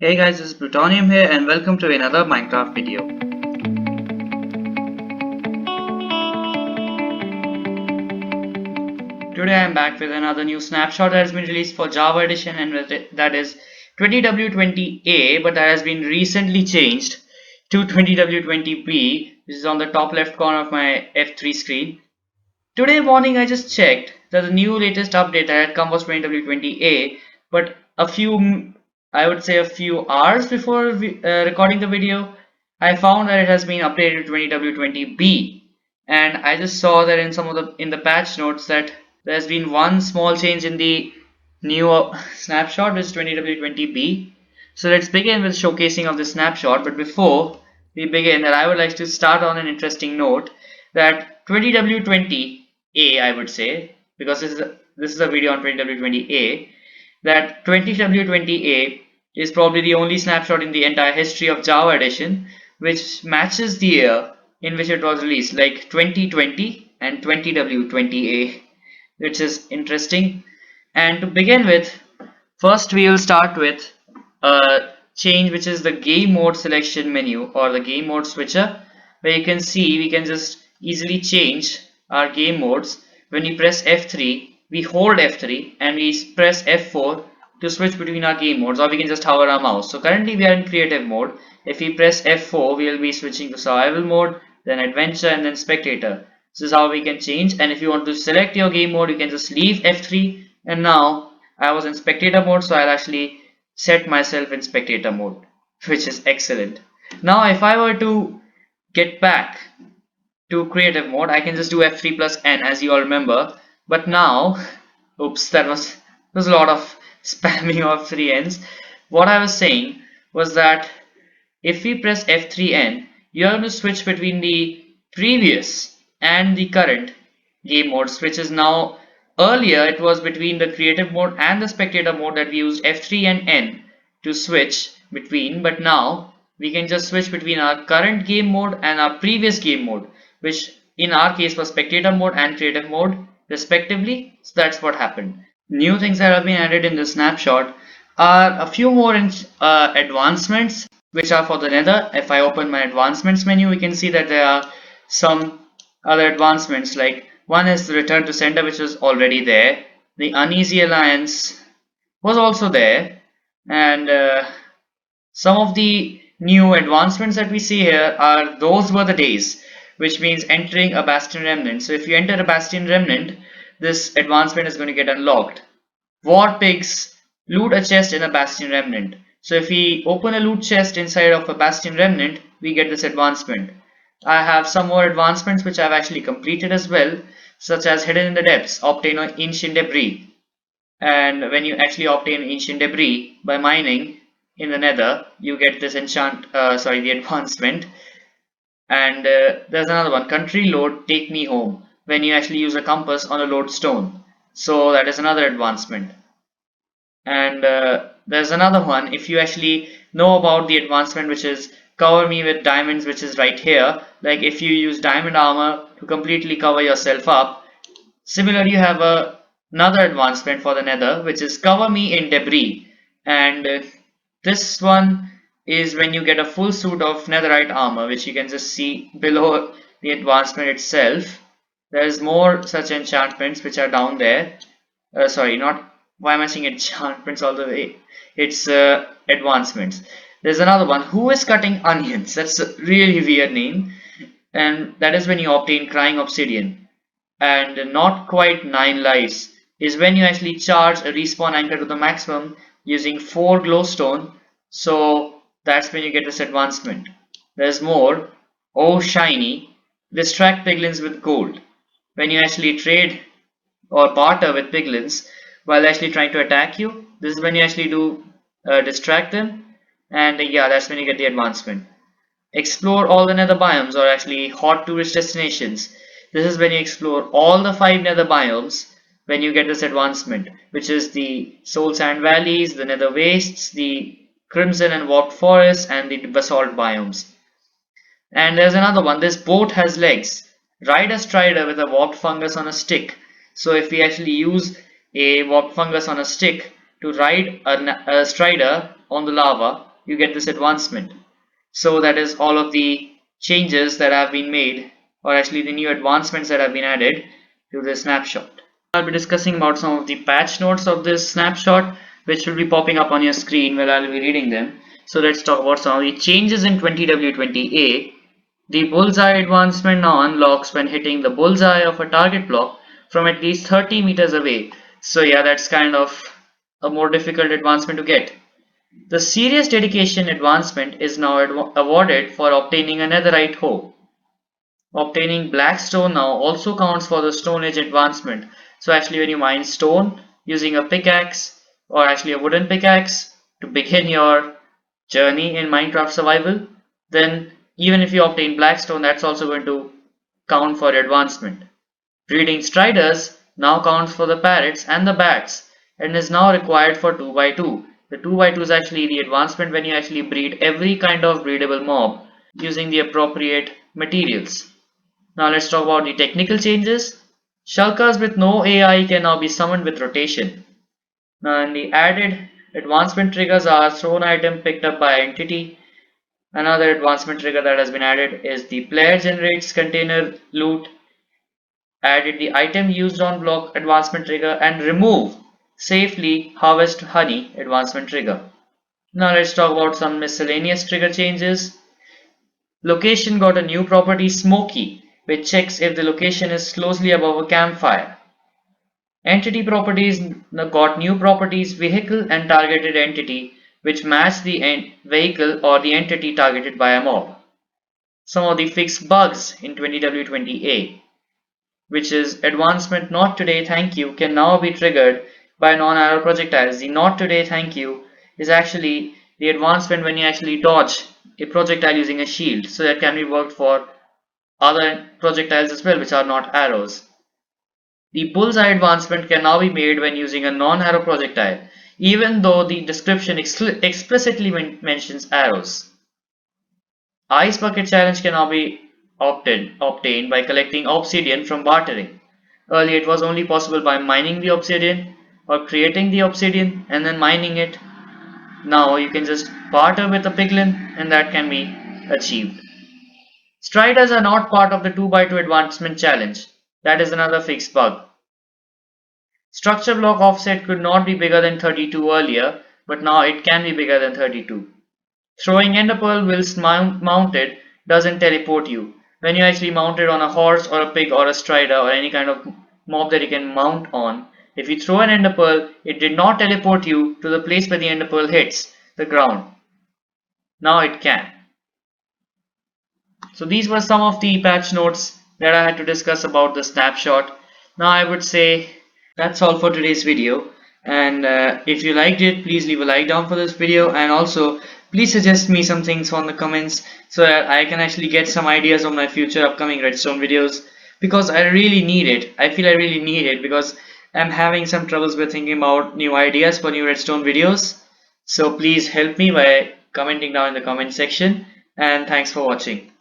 Hey guys, this is Plutonium here and welcome to another Minecraft video. Today I am back with another new snapshot that has been released for Java edition and that is 20W20A, but that has been recently changed to 20W20B, which is on the top left corner of my F3 screen. Today morning I just checked that the new latest update that had come was 20W20A, but I would say a few hours before recording the video, I found that it has been updated to 20W20B, and I just saw that in the patch notes that there has been one small change in the new snapshot, which is 20W20B. So let's begin with showcasing of the snapshot. But before we begin, that I would like to start on an interesting note that 20W20A, I would say, because this is a video on 20W20A, that 20W20A is probably the only snapshot in the entire history of Java Edition which matches the year in which it was released, like 2020 and 20W20A, which is interesting. And to begin with, first we will start with a change which is the game mode selection menu or the game mode switcher, where you can see we can just easily change our game modes. When we press F3, we hold F3 and we press F4 to switch between our game modes, or we can just hover our mouse. So currently we are in creative mode. If we press F4, we will be switching to survival mode, then adventure, and then spectator. This is how we can change. And if you want to select your game mode, you can just leave F3. And now I was in spectator mode, so I'll actually set myself in spectator mode, which is excellent. Now if I were to get back to creative mode, I can just do F3 plus N, as you all remember. But now, oops, that was a lot of spamming of 3Ns. What I was saying was that if we press F3N, you're going to switch between the previous and the current game modes, which is now, earlier it was between the creative mode and the spectator mode that we used F3 and N to switch between, but now we can just switch between our current game mode and our previous game mode, which in our case was spectator mode and creative mode respectively. So that's what happened. New things that have been added in the snapshot are a few more advancements which are for the nether. If I open my advancements menu, we can see that there are some other advancements, like one is the return to sender, which was already there. The uneasy alliance was also there, and some of the new advancements that we see here are those were the days, which means entering a bastion remnant. So if you enter a bastion remnant, this advancement is going to get unlocked. War pigs loot a chest in a bastion remnant. So if we open a loot chest inside of a bastion remnant, we get this advancement. I have some more advancements which I've actually completed as well, such as hidden in the depths, obtain ancient debris. And when you actually obtain ancient debris by mining in the nether, you get this the advancement. And there's another one, country load, take me home, when you actually use a compass on a lodestone. So that is another advancement. And there's another one, if you actually know about the advancement which is cover me with diamonds, which is right here, like if you use diamond armor to completely cover yourself up. Similarly, you have another advancement for the nether, which is cover me in debris, and this one is when you get a full suit of netherite armor, which you can just see below the advancement itself. There's more such enchantments which are down there. Sorry, not, why am I saying enchantments all the way? It's advancements. There's another one, who is cutting onions? That's a really weird name, and that is when you obtain crying obsidian. And not quite 9 lives is when you actually charge a respawn anchor to the maximum using 4 glowstone. So that's when you get this advancement. There's more. Oh shiny, distract piglins with gold. When you actually trade or barter with piglins while actually trying to attack you, this is when you actually do distract them, and yeah, that's when you get the advancement. Explore all the nether biomes, or actually hot tourist destinations. This is when you explore all the 5 nether biomes when you get this advancement, which is the soul sand valleys, the nether wastes, the crimson and warped forests, and the basalt biomes. And there's another one, this boat has legs. Ride a strider with a warped fungus on a stick. So if we actually use a warped fungus on a stick to ride a strider on the lava, you get this advancement. So that is all of the changes that have been made, or actually the new advancements that have been added to this snapshot. I'll be discussing about some of the patch notes of this snapshot, which will be popping up on your screen while I'll be reading them. So let's talk about some of the changes in 20W20A. The bullseye advancement now unlocks when hitting the bullseye of a target block from at least 30 meters away. So yeah, that's kind of a more difficult advancement to get. The serious dedication advancement is now awarded for obtaining a netherite hoe. Obtaining black stone now also counts for the Stone Age advancement. So actually when you mine stone using a pickaxe or actually a wooden pickaxe to begin your journey in Minecraft survival, then even if you obtain black stone, that's also going to count for advancement. Breeding striders now counts for the parrots and the bats and is now required for 2x2. The 2x2 is actually the advancement when you actually breed every kind of breedable mob using the appropriate materials. Now let's talk about the technical changes. Shulkers with no AI can now be summoned with rotation. Now in the added advancement triggers are thrown item picked up by entity. Another advancement trigger that has been added is the player generates container loot. Added the item used on block advancement trigger and remove safely harvest honey advancement trigger. Now let's talk about some miscellaneous trigger changes. Location got a new property Smoky, which checks if the location is closely above a campfire. Entity properties got new properties Vehicle and Targeted Entity, which match the vehicle or the entity targeted by a mob. Some of the fixed bugs in 20W20A, which is advancement not today thank you, can now be triggered by non-arrow projectiles. The not today thank you is actually the advancement when you actually dodge a projectile using a shield, so that can be worked for other projectiles as well which are not arrows. The bullseye advancement can now be made when using a non-arrow projectile, even though the description explicitly mentions arrows. Ice Bucket Challenge can now be obtained by collecting obsidian from bartering. Earlier it was only possible by mining the obsidian or creating the obsidian and then mining it. Now you can just barter with a piglin and that can be achieved. Striders are not part of the 2x2 advancement challenge. That is another fixed bug. Structure block offset could not be bigger than 32 earlier, but now it can be bigger than 32. Throwing ender pearl whilst mounted doesn't teleport you. When you actually mount it on a horse or a pig or a strider or any kind of mob that you can mount on, if you throw an ender pearl, it did not teleport you to the place where the ender pearl hits the ground. Now it can. So these were some of the patch notes that I had to discuss about the snapshot. Now I would say that's all for today's video, and if you liked it, please leave a like down for this video, and also please suggest me some things on the comments so that I can actually get some ideas on my future upcoming redstone videos, because I really need it. I feel I really need it because I'm having some troubles with thinking about new ideas for new redstone videos. So please help me by commenting down in the comment section, and thanks for watching.